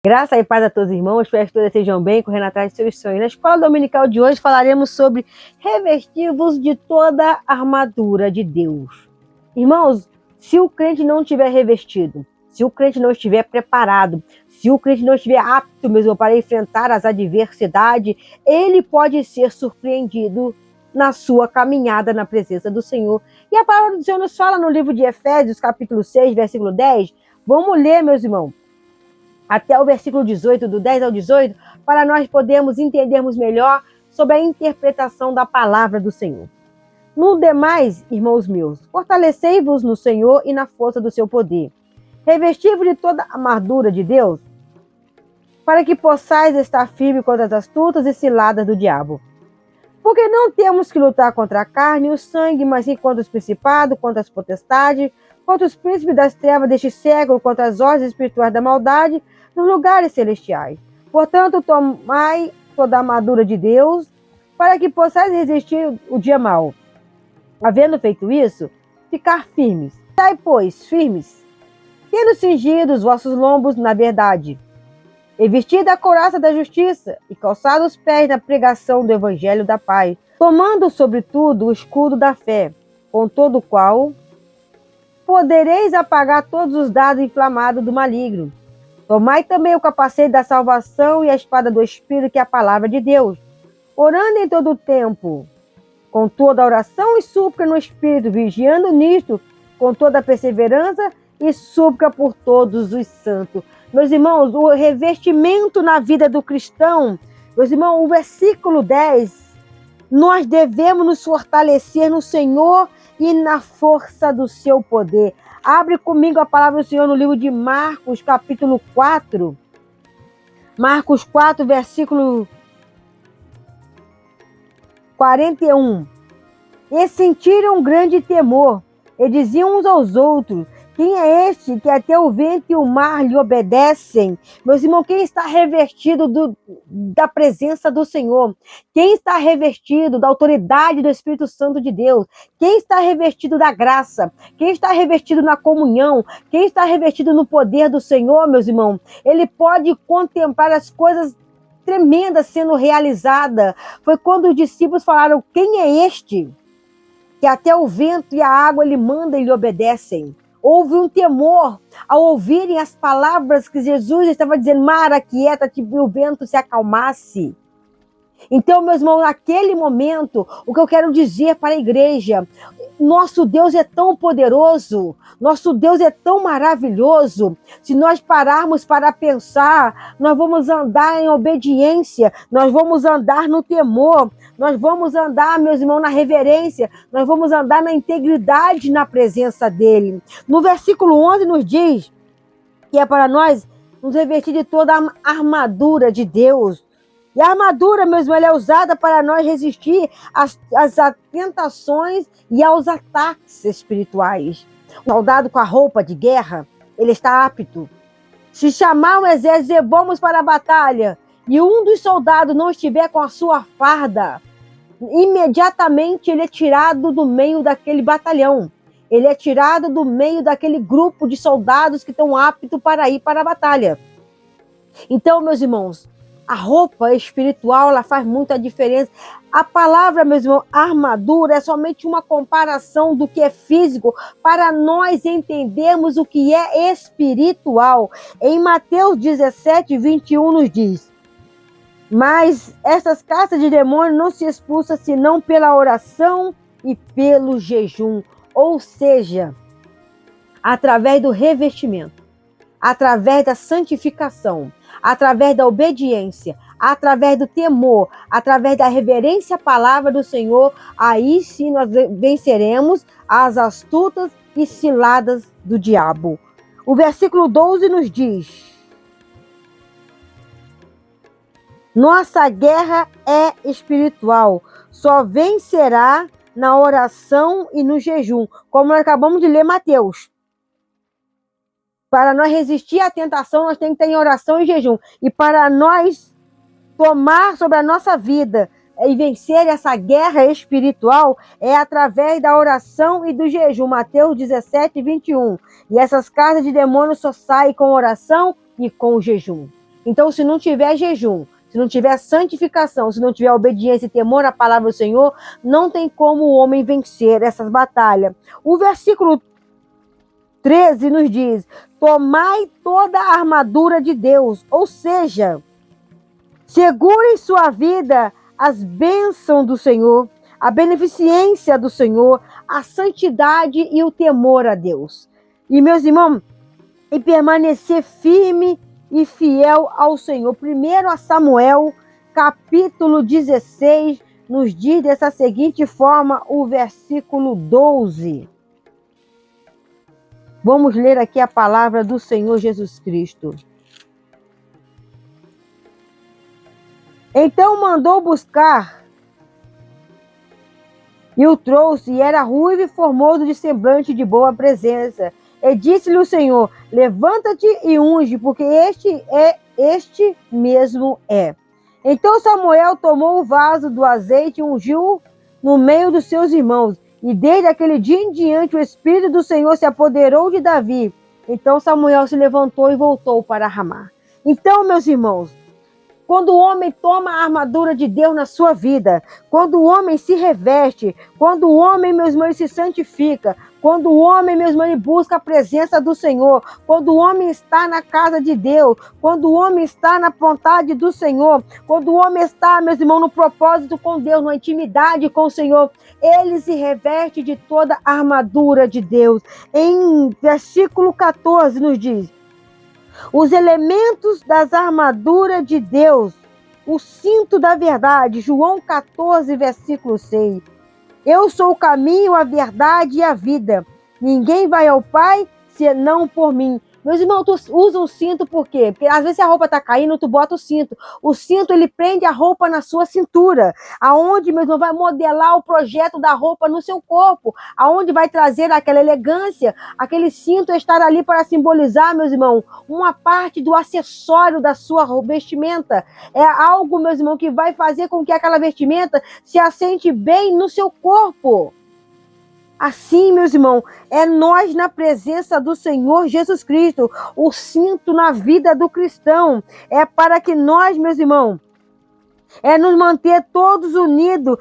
Graça e paz a todos os irmãos, espero que todos estejam bem, correndo atrás de seus sonhos. Na escola dominical de hoje falaremos sobre revestir-vos de toda a armadura de Deus. Irmãos, se o crente não estiver revestido, se o crente não estiver preparado, se o crente não estiver apto mesmo para enfrentar as adversidades, ele pode ser surpreendido na sua caminhada na presença do Senhor. E a palavra do Senhor nos fala no livro de Efésios, capítulo 6, versículo 10. Vamos ler, meus irmãos, até o versículo 18, do 10 ao 18, para nós podermos entendermos melhor sobre a interpretação da palavra do Senhor. No demais, irmãos meus, fortalecei-vos no Senhor e na força do seu poder. Revesti-vos de toda a armadura de Deus, para que possais estar firme contra as astutas e ciladas do diabo. Porque não temos que lutar contra a carne e o sangue, mas sim contra os principados, contra as potestades, contra os príncipes das trevas deste século, contra as ordens espirituais da maldade nos lugares celestiais. Portanto, tomai toda a armadura de Deus, para que possais resistir o dia mau. Havendo feito isso, ficar firmes. Estai, pois, firmes, tendo cingido os vossos lombos na verdade, e vestida a couraça da justiça, e calçado os pés na pregação do evangelho da paz, tomando sobretudo o escudo da fé, com todo o qual podereis apagar todos os dardos inflamados do maligno. Tomai também o capacete da salvação e a espada do Espírito, que é a palavra de Deus, orando em todo o tempo, com toda oração e súplica no Espírito, vigiando nisto, com toda a perseverança e súplica por todos os santos. Meus irmãos, o revestimento na vida do cristão, meus irmãos, o versículo 10, nós devemos nos fortalecer no Senhor e na força do seu poder. Abre comigo a palavra do Senhor no livro de Marcos, capítulo 4. Marcos 4, versículo 41. E sentiram um grande temor, e diziam uns aos outros: quem é este que até o vento e o mar lhe obedecem? Meus irmãos, quem está revestido da presença do Senhor? Quem está revestido da autoridade do Espírito Santo de Deus? Quem está revestido da graça? Quem está revestido na comunhão? Quem está revestido no poder do Senhor, meus irmãos? Ele pode contemplar as coisas tremendas sendo realizadas. Foi quando os discípulos falaram: quem é este que até o vento e a água ele manda e lhe obedecem? Houve um temor ao ouvirem as palavras que Jesus estava dizendo: mar, aquieta-te, e o vento se acalmasse. Então, meus irmãos, naquele momento, o que eu quero dizer para a igreja: nosso Deus é tão poderoso, nosso Deus é tão maravilhoso. Se nós pararmos para pensar, nós vamos andar em obediência, nós vamos andar no temor, nós vamos andar, meus irmãos, na reverência, nós vamos andar na integridade na presença dele. No versículo 11 nos diz que é para nós nos revestir de toda a armadura de Deus. E a armadura, meus irmãos, ela é usada para nós resistir às tentações e aos ataques espirituais. O soldado com a roupa de guerra, ele está apto. Se chamar um exército e dizer: vamos para a batalha, e um dos soldados não estiver com a sua farda, imediatamente ele é tirado do meio daquele batalhão. Ele é tirado do meio daquele grupo de soldados que estão aptos para ir para a batalha. Então, meus irmãos, a roupa espiritual, ela faz muita diferença. A palavra, meus irmãos, armadura, é somente uma comparação do que é físico para nós entendermos o que é espiritual. Em Mateus 17, 21 nos diz: mas essas castas de demônio não se expulsam senão pela oração e pelo jejum. Ou seja, através do revestimento, através da santificação, através da obediência, através do temor, através da reverência à palavra do Senhor, aí sim nós venceremos as astutas e ciladas do diabo. O versículo 12 nos diz: nossa guerra é espiritual, só vencerá na oração e no jejum, como nós acabamos de ler Mateus. Para nós resistir à tentação, nós temos que estar em oração e jejum. E para nós tomar sobre a nossa vida e vencer essa guerra espiritual, é através da oração e do jejum. Mateus 17, 21. E essas casas de demônios só saem com oração e com o jejum. Então, se não tiver jejum, se não tiver santificação, se não tiver obediência e temor à palavra do Senhor, não tem como o homem vencer essas batalhas. O versículo 13 nos diz: tomai toda a armadura de Deus, ou seja, segure em sua vida as bênçãos do Senhor, a beneficência do Senhor, a santidade e o temor a Deus. E, meus irmãos, e permanecer firme e fiel ao Senhor. 1 Samuel, capítulo 16, nos diz dessa seguinte forma, o versículo 12. Vamos ler aqui a palavra do Senhor Jesus Cristo. Então mandou buscar e o trouxe, e era ruivo e formoso de semblante de boa presença. E disse-lhe o Senhor: levanta-te e unge, porque este mesmo é. Então Samuel tomou o vaso do azeite e ungiu no meio dos seus irmãos. E desde aquele dia em diante o Espírito do Senhor se apoderou de Davi. Então Samuel se levantou e voltou para Ramá. Então, meus irmãos, quando o homem toma a armadura de Deus na sua vida, quando o homem se reveste, quando o homem, meus irmãos, se santifica, quando o homem, meus irmãos, busca a presença do Senhor, quando o homem está na casa de Deus, quando o homem está na vontade do Senhor, quando o homem está, meus irmãos, no propósito com Deus, na intimidade com o Senhor, ele se reveste de toda a armadura de Deus. Em versículo 14 nos diz: os elementos das armaduras de Deus, o cinto da verdade, João 14, versículo 6. Eu sou o caminho, a verdade e a vida. Ninguém vai ao Pai senão por mim. Meus irmãos, tu usa um cinto por quê? Porque às vezes a roupa está caindo, tu bota o cinto. O cinto, ele prende a roupa na sua cintura. Aonde, meu irmão, vai modelar o projeto da roupa no seu corpo. Aonde vai trazer aquela elegância. Aquele cinto estar ali para simbolizar, meus irmãos, uma parte do acessório da sua vestimenta. É algo, meus irmãos, que vai fazer com que aquela vestimenta se assente bem no seu corpo. Assim, meus irmãos, é nós na presença do Senhor Jesus Cristo. O cinto na vida do cristão é para que nós, meus irmãos, nos manter todos unidos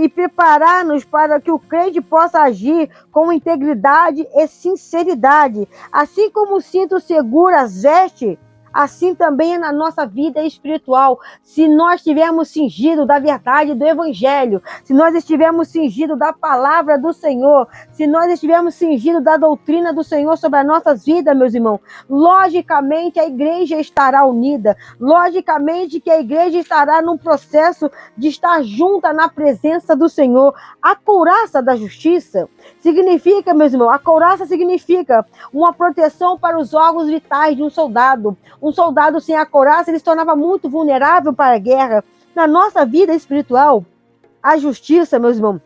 e preparar-nos para que o crente possa agir com integridade e sinceridade. Assim como o cinto segura as vestes, assim também é na nossa vida espiritual. Se nós estivermos cingidos da verdade do Evangelho, se nós estivermos cingidos da palavra do Senhor, se nós estivermos cingidos da doutrina do Senhor sobre as nossas vidas, meus irmãos, logicamente a igreja estará unida, logicamente que a igreja estará num processo de estar junta na presença do Senhor. A couraça da justiça significa, meus irmãos, a couraça significa uma proteção para os órgãos vitais de um soldado. Um soldado sem a couraça, ele se tornava muito vulnerável para a guerra. Na nossa vida espiritual, a justiça, meus irmãos,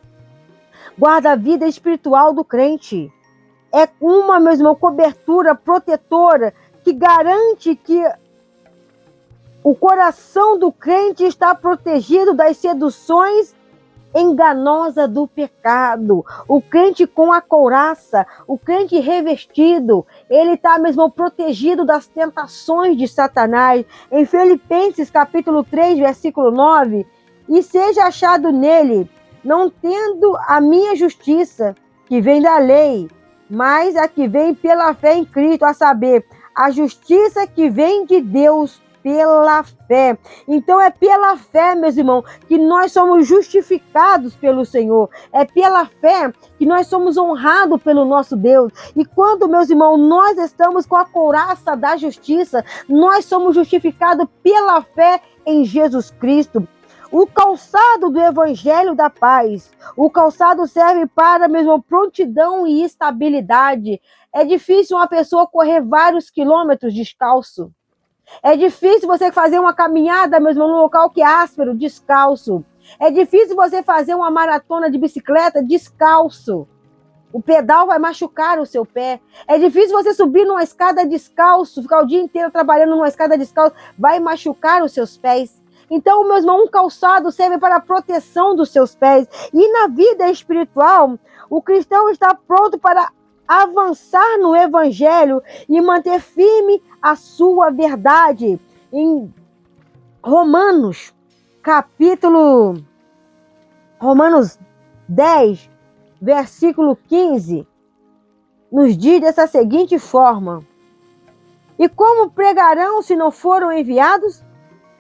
guarda a vida espiritual do crente. É uma, meus irmãos, cobertura protetora que garante que o coração do crente está protegido das seduções enganosa do pecado. O crente com a couraça, o crente revestido, ele está mesmo protegido das tentações de Satanás. Em Filipenses capítulo 3, versículo 9, e seja achado nele, não tendo a minha justiça, que vem da lei, mas a que vem pela fé em Cristo, a saber, a justiça que vem de Deus pela fé. Então é pela fé, meus irmãos, que nós somos justificados pelo Senhor. É pela fé que nós somos honrados pelo nosso Deus. E quando, meus irmãos, nós estamos com a couraça da justiça, nós somos justificados pela fé em Jesus Cristo. O calçado do Evangelho da Paz. O calçado serve para, mesmo, prontidão e estabilidade. É difícil uma pessoa correr vários quilômetros descalço. É difícil você fazer uma caminhada, mesmo, num local que é áspero, descalço. É difícil você fazer uma maratona de bicicleta descalço. O pedal vai machucar o seu pé. É difícil você subir numa escada descalço, ficar o dia inteiro trabalhando numa escada descalço, vai machucar os seus pés. Então, meus irmãos, um calçado serve para a proteção dos seus pés. E na vida espiritual, o cristão está pronto para avançar no Evangelho e manter firme a sua verdade. em Romanos 10, versículo 15, nos diz dessa seguinte forma: e como pregarão se não foram enviados?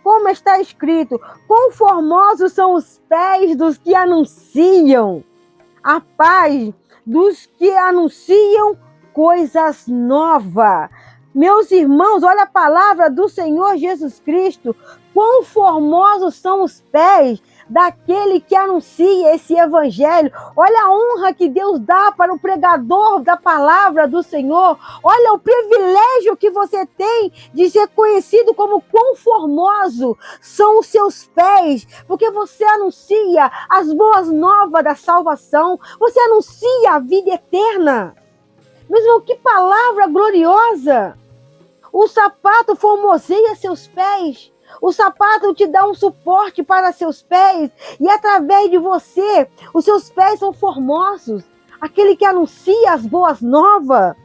Como está escrito, quão formosos são os pés dos que anunciam a paz, dos que anunciam coisas novas. Meus irmãos, olha a palavra do Senhor Jesus Cristo. Quão formosos são os pés daquele que anuncia esse evangelho. Olha a honra que Deus dá para o pregador da palavra do Senhor. Olha o privilégio que você tem de ser conhecido como quão formoso são os seus pés, porque você anuncia as boas novas da salvação, você anuncia a vida eterna. Mas que palavra gloriosa! O sapato formoseia seus pés. O sapato te dá um suporte para seus pés. E através de você, os seus pés são formosos. Aquele que anuncia as boas novas.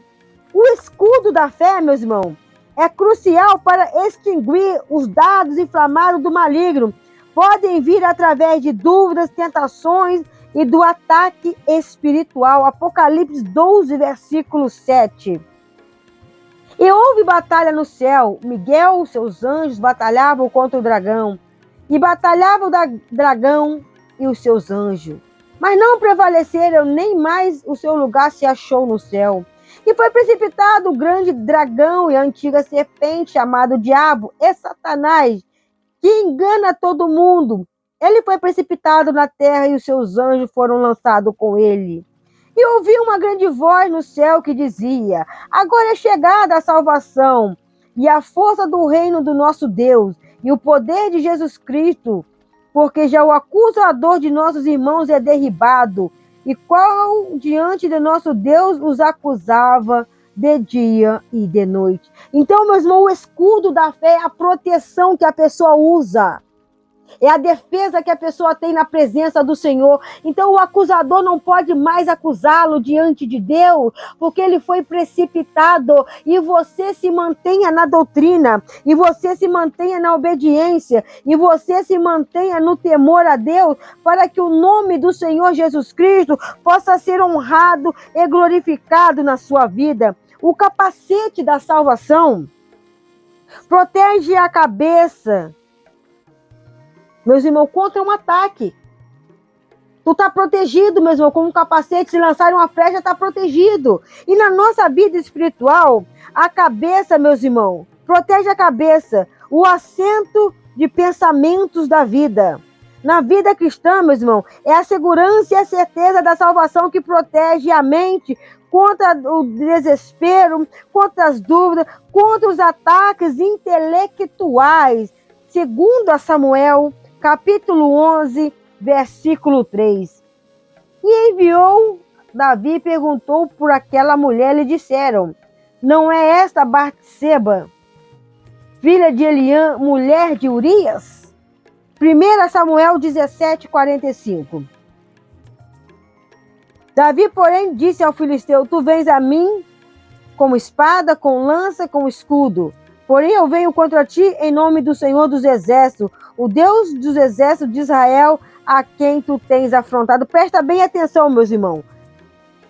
O escudo da fé, meus irmãos, é crucial para extinguir os dardos inflamados do maligno. Podem vir através de dúvidas, tentações e do ataque espiritual. Apocalipse 12, versículo 7. E houve batalha no céu. Miguel e seus anjos batalhavam contra o dragão. E batalhavam o dragão e os seus anjos. Mas não prevaleceram, nem mais o seu lugar se achou no céu. E foi precipitado o grande dragão e a antiga serpente, chamado Diabo e Satanás, que engana todo mundo. Ele foi precipitado na terra e os seus anjos foram lançados com ele. E ouvi uma grande voz no céu que dizia: agora é chegada a salvação e a força do reino do nosso Deus e o poder de Jesus Cristo, porque já o acusador de nossos irmãos é derribado, e qual diante de nosso Deus os acusava de dia e de noite. Então, meus irmãos, o escudo da fé é a proteção que a pessoa usa. É a defesa que a pessoa tem na presença do Senhor. Então o acusador não pode mais acusá-lo diante de Deus, porque ele foi precipitado. E você se mantenha na doutrina, e você se mantenha na obediência, e você se mantenha no temor a Deus, para que o nome do Senhor Jesus Cristo possa ser honrado e glorificado na sua vida. O capacete da salvação protege a cabeça, meus irmãos, contra um ataque. Tu está protegido, meus irmãos, com um capacete. Se lançarem uma flecha, está protegido. E na nossa vida espiritual, a cabeça, meus irmãos, protege a cabeça, o assento de pensamentos da vida. Na vida cristã, meus irmãos, é a segurança e a certeza da salvação que protege a mente contra o desespero, contra as dúvidas, contra os ataques intelectuais. Segundo a Samuel, capítulo 11, versículo 3. E enviou Davi e perguntou por aquela mulher, lhe disseram: não é esta Batseba, filha de Eliã, mulher de Urias? 1 Samuel 17, 45. Davi, porém, disse ao filisteu: tu vens a mim com espada, com lança, com escudo. Porém, eu venho contra ti em nome do Senhor dos Exércitos, o Deus dos Exércitos de Israel, a quem tu tens afrontado. Presta bem atenção, meus irmãos.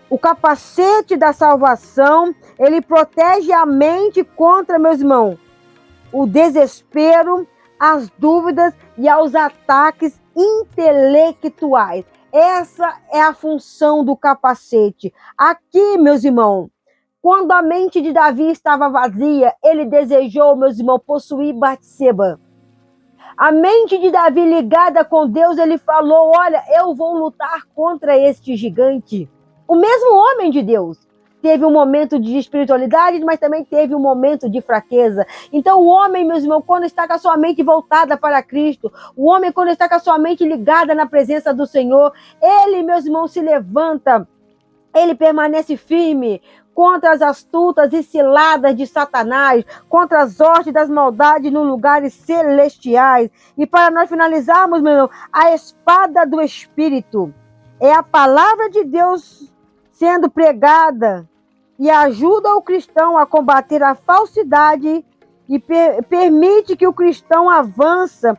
O capacete da salvação, ele protege a mente contra, meus irmãos, o desespero, as dúvidas e aos ataques intelectuais. Essa é a função do capacete. Aqui, meus irmãos, quando a mente de Davi estava vazia, ele desejou, meus irmãos, possuir Batseba. A mente de Davi ligada com Deus, ele falou: olha, eu vou lutar contra este gigante. O mesmo homem de Deus teve um momento de espiritualidade, mas também teve um momento de fraqueza. Então o homem, meus irmãos, quando está com a sua mente voltada para Cristo, o homem quando está com a sua mente ligada na presença do Senhor, ele, meus irmãos, se levanta, ele permanece firme contra as astutas e ciladas de Satanás, contra as hostes das maldades nos lugares celestiais. E para nós finalizarmos, meu irmão, a espada do Espírito é a palavra de Deus sendo pregada e ajuda o cristão a combater a falsidade e permite que o cristão avança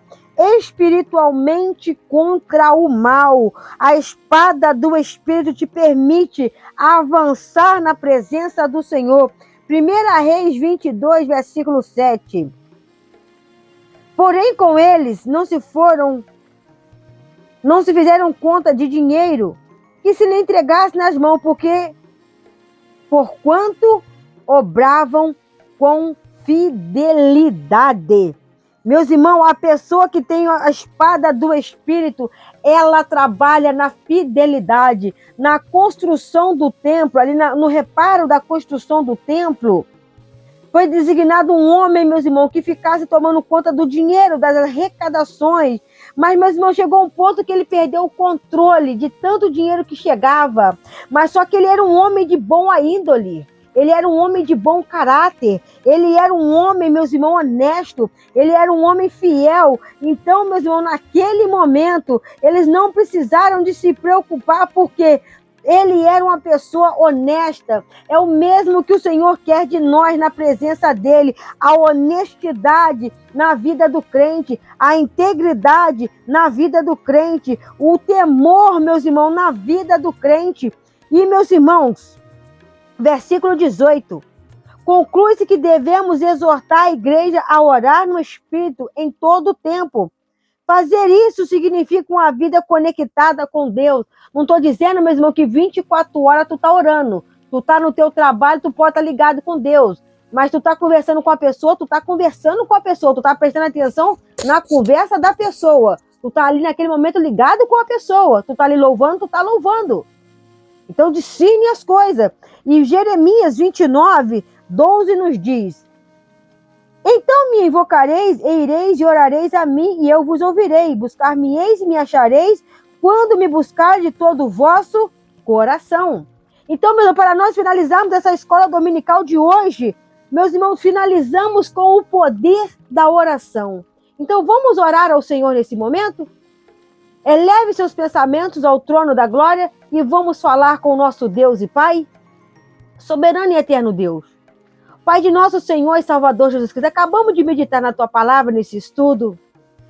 espiritualmente contra o mal. A espada do Espírito te permite avançar na presença do Senhor. 1 Reis 22, versículo 7. Porém, com eles não se fizeram conta de dinheiro que se lhe entregasse nas mãos, porquanto obravam com fidelidade. Meus irmãos, a pessoa que tem a espada do Espírito, ela trabalha na fidelidade, na construção do templo, ali no reparo da construção do templo. Foi designado um homem, meus irmãos, que ficasse tomando conta do dinheiro, das arrecadações. Mas, meus irmãos, chegou um ponto que ele perdeu o controle de tanto dinheiro que chegava. Mas só que ele era um homem de boa índole. Ele era um homem de bom caráter. Ele era um homem, meus irmãos, honesto. Ele era um homem fiel. Então, meus irmãos, naquele momento, eles não precisaram de se preocupar, porque ele era uma pessoa honesta. É o mesmo que o Senhor quer de nós na presença dele. A honestidade na vida do crente, a integridade na vida do crente, o temor, meus irmãos, na vida do crente. E, meus irmãos, versículo 18. Conclui-se que devemos exortar a igreja a orar no Espírito em todo o tempo. Fazer isso significa uma vida conectada com Deus. Não estou dizendo, meu irmão, que 24 horas tu está orando. Tu está no teu trabalho, tu pode estar ligado com Deus. Mas tu está conversando com a pessoa, tu está conversando com a pessoa. Tu está prestando atenção na conversa da pessoa. Tu está ali naquele momento ligado com a pessoa. Tu está ali louvando, tu está louvando. Então discerne as coisas. E Jeremias 29, 12 nos diz: então me invocareis, e ireis e orareis a mim, e eu vos ouvirei. Buscar-me-eis e me achareis, quando me buscar de todo o vosso coração. Então, meus irmãos, para nós finalizarmos essa escola dominical de hoje, meus irmãos, finalizamos com o poder da oração. Então, vamos orar ao Senhor nesse momento? Eleve seus pensamentos ao trono da glória e vamos falar com o nosso Deus e Pai. Soberano e eterno Deus, Pai de nosso Senhor e Salvador Jesus Cristo, acabamos de meditar na Tua palavra nesse estudo.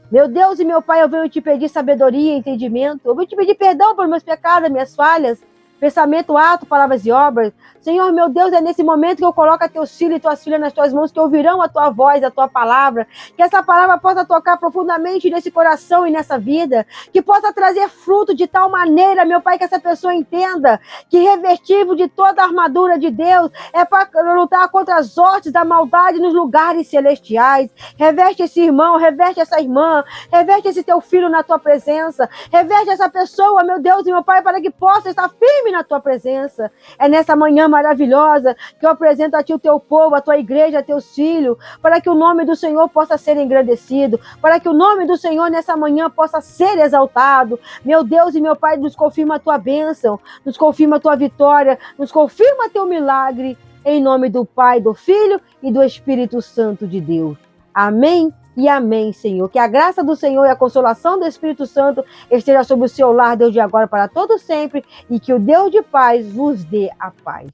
Meu Deus e meu Pai, eu venho te pedir sabedoria e entendimento. Eu venho te pedir perdão por meus pecados, minhas falhas, pensamento, ato, palavras e obras. Senhor, meu Deus, é nesse momento que eu coloco a teus filhos e tuas filhas nas tuas mãos, que ouvirão a tua voz, a tua palavra, que essa palavra possa tocar profundamente nesse coração e nessa vida, que possa trazer fruto de tal maneira, meu Pai, que essa pessoa entenda que revestivo de toda a armadura de Deus é para lutar contra as hostes da maldade nos lugares celestiais. Reveste esse irmão, reveste essa irmã, reveste esse teu filho na tua presença, reveste essa pessoa, meu Deus e meu Pai, para que possa estar firme na tua presença. É nessa manhã maravilhosa que eu apresento a ti o teu povo, a tua igreja, teus filhos, para que o nome do Senhor possa ser engrandecido, para que o nome do Senhor nessa manhã possa ser exaltado. Meu Deus e meu Pai, nos confirma a tua bênção, nos confirma a tua vitória, nos confirma teu milagre, em nome do Pai, do Filho e do Espírito Santo de Deus. Amém e amém, Senhor. Que a graça do Senhor e a consolação do Espírito Santo esteja sobre o seu lar, Deus de agora para todo sempre, e que o Deus de paz vos dê a paz.